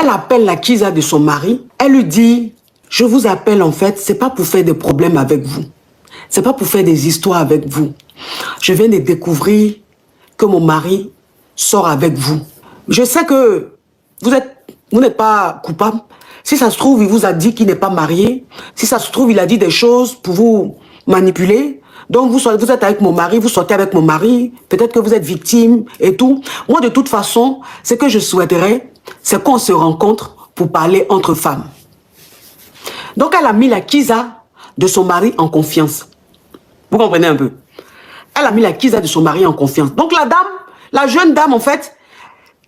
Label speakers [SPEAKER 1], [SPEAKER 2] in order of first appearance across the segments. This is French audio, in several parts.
[SPEAKER 1] Elle appelle la Kiza de son mari. Elle lui dit, je vous appelle en fait, c'est pas pour faire des problèmes avec vous. C'est pas pour faire des histoires avec vous. Je viens de découvrir que mon mari sort avec vous. Je sais que vous n'êtes pas coupable. Si ça se trouve, il vous a dit qu'il n'est pas marié. Si ça se trouve, il a dit des choses pour vous manipuler. Donc, vous êtes avec mon mari, vous sortez avec mon mari. Peut-être que vous êtes victime et tout. Moi, de toute façon, ce que je souhaiterais, c'est qu'on se rencontre pour parler entre femmes. Donc, elle a mis la Kiza de son mari en confiance. Vous comprenez un peu? Elle a mis la Kiza de son mari en confiance. Donc, la dame, la jeune dame, en fait,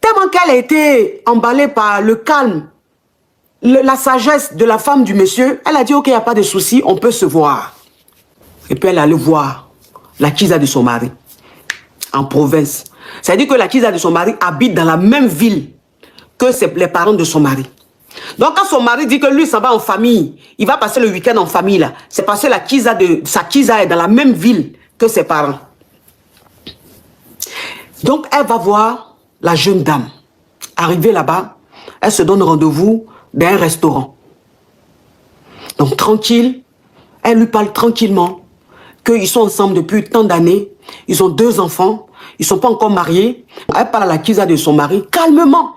[SPEAKER 1] tellement qu'elle a été emballée par le calme, la sagesse de la femme du monsieur, elle a dit, ok, il n'y a pas de souci, on peut se voir. Et puis, elle allait voir la Kiza de son mari, en province. C'est-à-dire que la Kiza de son mari habite dans la même ville que les parents de son mari. Donc, quand son mari dit que lui, ça va en famille, il va passer le week-end en famille, là, c'est parce que sa Kiza est dans la même ville que ses parents. Donc, elle va voir la jeune dame. Arrivée là-bas, elle se donne rendez-vous dans un restaurant. Donc, tranquille, elle lui parle tranquillement qu'ils sont ensemble depuis tant d'années. Ils ont 2 enfants. Ils ne sont pas encore mariés. Elle parle à la Kiza de son mari calmement.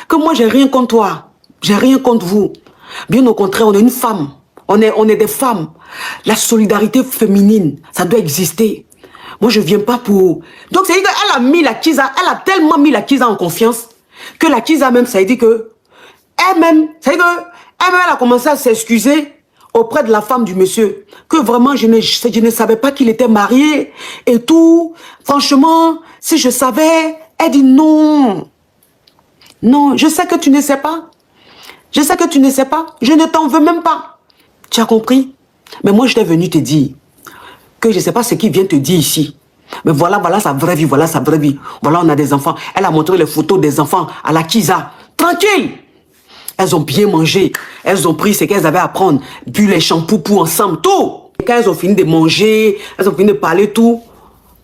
[SPEAKER 1] Que moi, j'ai rien contre toi. J'ai rien contre vous. Bien au contraire, on est une femme. On est des femmes. La solidarité féminine, ça doit exister. Moi, je ne viens pas pour... Donc, c'est-à-dire qu'elle a mis la Kiza, elle a tellement mis la Kiza en confiance que la Kiza même, ça veut dire que elle-même, elle a commencé à s'excuser auprès de la femme du monsieur. Que vraiment, je ne savais pas qu'il était marié et tout. Franchement, si je savais, elle dit non. Non, je sais que tu ne sais pas. Je sais que tu ne sais pas. Je ne t'en veux même pas. Tu as compris? Mais moi, je t'ai venu te dire que je ne sais pas ce qu'il vient te dire ici. Mais voilà sa vraie vie, voilà sa vraie vie. Voilà, on a des enfants. Elle a montré les photos des enfants à la Kiza. Tranquille! Elles ont bien mangé. Elles ont pris ce qu'elles avaient à prendre. Bu les shampoings pour ensemble, tout. Et quand elles ont fini de manger, elles ont fini de parler, tout.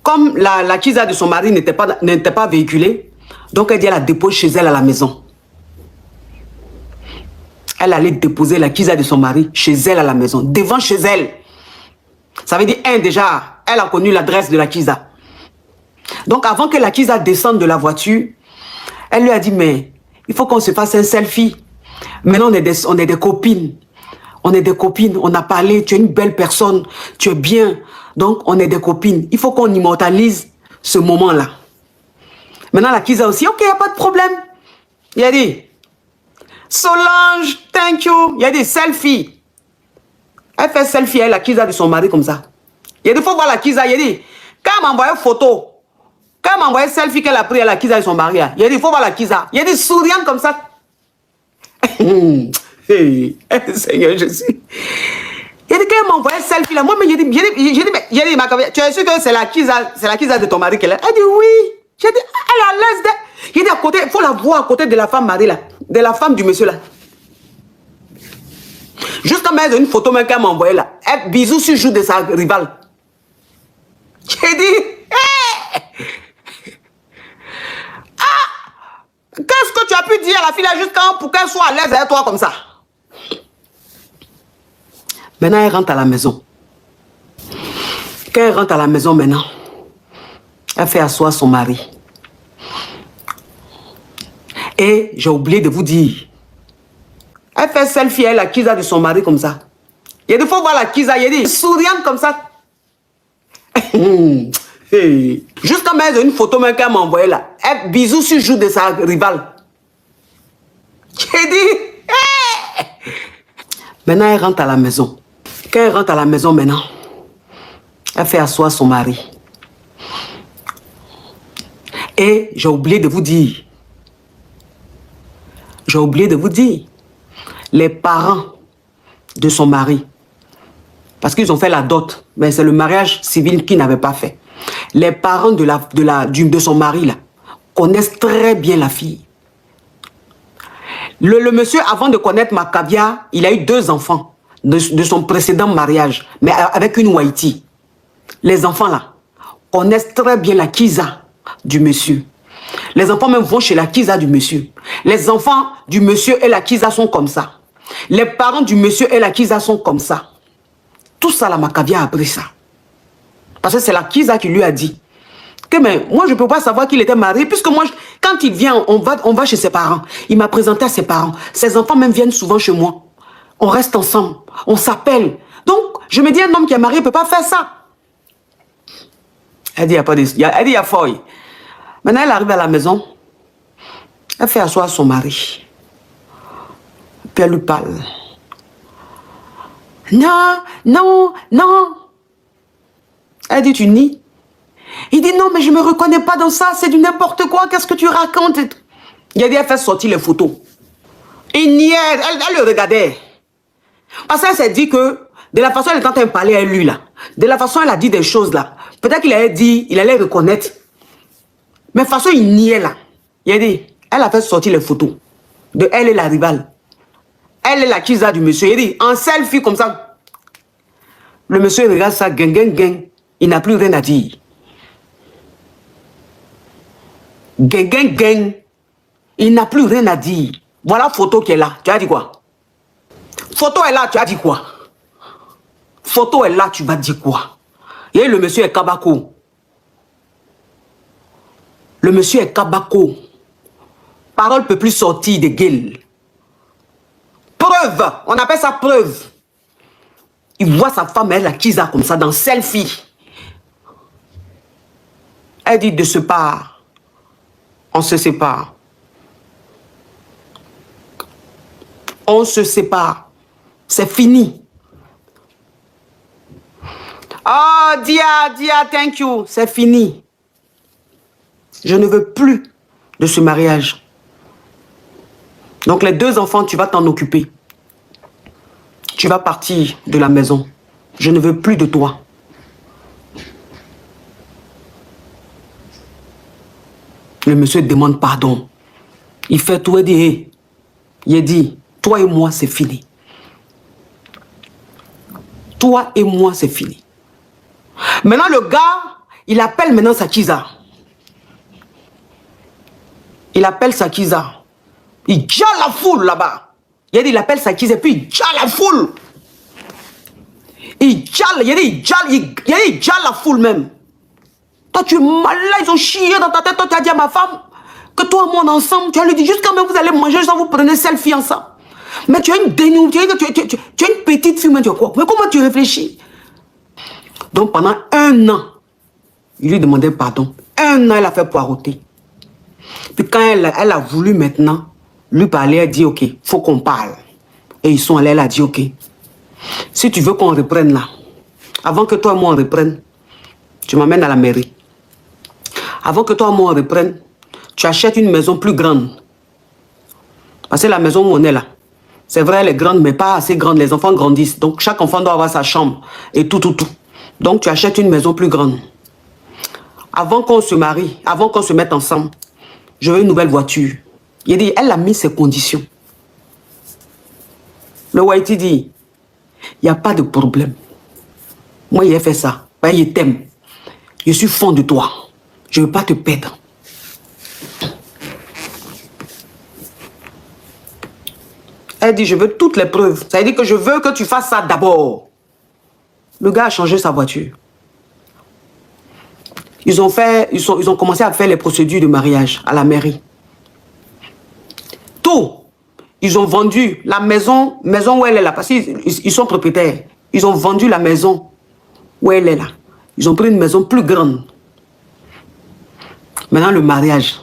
[SPEAKER 1] Comme la Kiza de son mari n'était pas véhiculée, donc elle dit, elle la dépose chez elle à la maison. Elle allait déposer la Kiza de son mari chez elle à la maison, devant chez elle. Ça veut dire, déjà, elle a connu l'adresse de la Kiza. Donc, avant que la Kiza descende de la voiture, elle lui a dit, mais il faut qu'on se fasse un selfie. Maintenant, on est des copines. On est des copines, on a parlé, tu es une belle personne, tu es bien. Donc, on est des copines. Il faut qu'on immortalise ce moment-là. Maintenant, la Kiza aussi, ok, il n'y a pas de problème. Il a dit, Solange, thank you. Il y a des selfies. Elle fait selfie avec la Kiza de son mari comme ça. Il y a des fois voir la Kiza, il a dit, quand elle m'a envoyé photo, quand elle m'a envoyé selfie qu'elle a pris à la Kiza de son mari, il a dit, il faut voir la Kiza. Il y a des souriants comme ça. Hey, Seigneur Jésus. Il a dit, quand elle m'a envoyé selfie là, moi, mais j'ai dit, tu es sûr que c'est la Kiza de ton mari qu'elle a? Elle dit, oui. J'ai dit, elle est à l'aise d'elle. Il dit, à côté, il faut la voir à côté de la femme Marie là, de la femme du monsieur là. Jusqu'à mettre une photo même qu'elle m'a envoyée là. Elle, bisous sur le joue de sa rivale. J'ai dit, hey! Ah! Qu'est-ce que tu as pu dire à la fille là jusqu'à pour qu'elle soit à l'aise avec toi comme ça? Maintenant, elle rentre à la maison. Quand elle rentre à la maison maintenant, elle fait asseoir son mari. Et j'ai oublié de vous dire, elle fait selfie avec la Kiza de son mari comme ça. Il y a des fois voir la Kiza, il y a des souriantes comme ça. Hey. Jusqu'à mettre une photo même qu'elle m'a envoyée là. Elle bisous sur le joue de sa rivale. J'ai dit, hey! Maintenant, elle rentre à la maison. Quand elle rentre à la maison maintenant, elle fait asseoir son mari. Et j'ai oublié de vous dire, les parents de son mari, parce qu'ils ont fait la dot, mais c'est le mariage civil qu'ils n'avaient pas fait. Les parents de son mari là, connaissent très bien la fille. Le monsieur, avant de connaître Macavia, il a eu 2 enfants de son précédent mariage, mais avec une Waiti. Les enfants là connaissent très bien la Kiza du monsieur. Les enfants même vont chez la Kiza du monsieur. Les enfants du monsieur et la Kiza sont comme ça. Les parents du monsieur et la Kiza sont comme ça. Tout ça, la Macavia a appris ça. Parce que c'est la Kiza qui lui a dit que mais moi je ne peux pas savoir qu'il était marié puisque moi, quand il vient, on va chez ses parents. Il m'a présenté à ses parents. Ses enfants même viennent souvent chez moi. On reste ensemble. On s'appelle. Donc, je me dis, un homme qui est marié ne peut pas faire ça. Elle dit, il n'y a pas de... Elle dit, il y a feuille. Maintenant, elle arrive à la maison. Elle fait asseoir son mari. Puis elle lui parle. Non, non, non. Elle dit, tu nies. Il dit, non, mais je ne me reconnais pas dans ça. C'est du n'importe quoi. Qu'est-ce que tu racontes? Il a dit, elle fait sortir les photos. Il niait. Elle le regardait. Parce qu'elle s'est dit que, de la façon elle est en train de parler à lui, là, de la façon elle a dit des choses, là, peut-être qu'il allait dire, il allait reconnaître. Mais de toute façon, il niait, là. Il a dit, elle a fait sortir les photos de elle et la rivale. Elle est la Kiza du monsieur. Il a dit, en selfie comme ça. Le monsieur regarde ça, gang, gang, gang. Il n'a plus rien à dire. Gang, gang, gang. Il n'a plus rien à dire. Voilà photo qui est là. Tu as dit quoi? Photo est là, tu as dit quoi? Photo est là, tu vas dire quoi? Et le monsieur est Kabako. Le monsieur est Kabako. Parole ne peut plus sortir de gueule. Preuve, on appelle ça preuve. Il voit sa femme, elle, la Kiza comme ça, dans selfie. Elle dit de se part. On se sépare. On se sépare. C'est fini. Oh, Dia, thank you. C'est fini. Je ne veux plus de ce mariage. Donc les 2 enfants, tu vas t'en occuper. Tu vas partir de la maison. Je ne veux plus de toi. Le monsieur demande pardon. Il fait tout et dit, hey. Il dit, toi et moi, c'est fini. Toi et moi, c'est fini. Maintenant, le gars, il appelle maintenant sa Kiza. Il appelle sa Kiza. Il jale la foule là-bas. Il a dit, il appelle sa Kiza et puis il jale la foule. Il jale, il a dit, il jale la foule même. Toi, tu es malade, ils ont chié dans ta tête. Toi, tu as dit à ma femme que toi et moi, ensemble, tu as lui dit, juste quand même vous allez manger, ça vous prenez selfie ensemble. Mais tu as une dénouement, tu as une petite fille, mais tu as quoi? Mais comment tu réfléchis? Donc pendant 1 an, il lui demandait pardon. 1 an, elle a fait poireauter. Puis quand elle a voulu maintenant lui parler, elle a dit, ok, il faut qu'on parle. Et ils sont allés, elle a dit, ok, si tu veux qu'on reprenne là, avant que toi et moi on reprenne, tu m'amènes à la mairie. Avant que toi et moi on reprenne, tu achètes une maison plus grande. Parce que la maison où on est là, c'est vrai, elle est grande, mais pas assez grande. Les enfants grandissent. Donc, chaque enfant doit avoir sa chambre et tout. Donc, tu achètes une maison plus grande. Avant qu'on se marie, avant qu'on se mette ensemble, je veux une nouvelle voiture. Il dit, elle a mis ses conditions. Le Whitey dit, il n'y a pas de problème. Moi, il a fait ça. Ben, il t'aime. Je suis fond de toi. Je ne veux pas te perdre. Elle dit, je veux toutes les preuves. Ça veut dire que je veux que tu fasses ça d'abord. Le gars a changé sa voiture. Ils ont commencé à faire les procédures de mariage à la mairie. Tout. Ils ont vendu la maison où elle est là, parce qu'ils sont propriétaires. Ils ont vendu la maison où elle est là. Ils ont pris une maison plus grande. Maintenant, le mariage.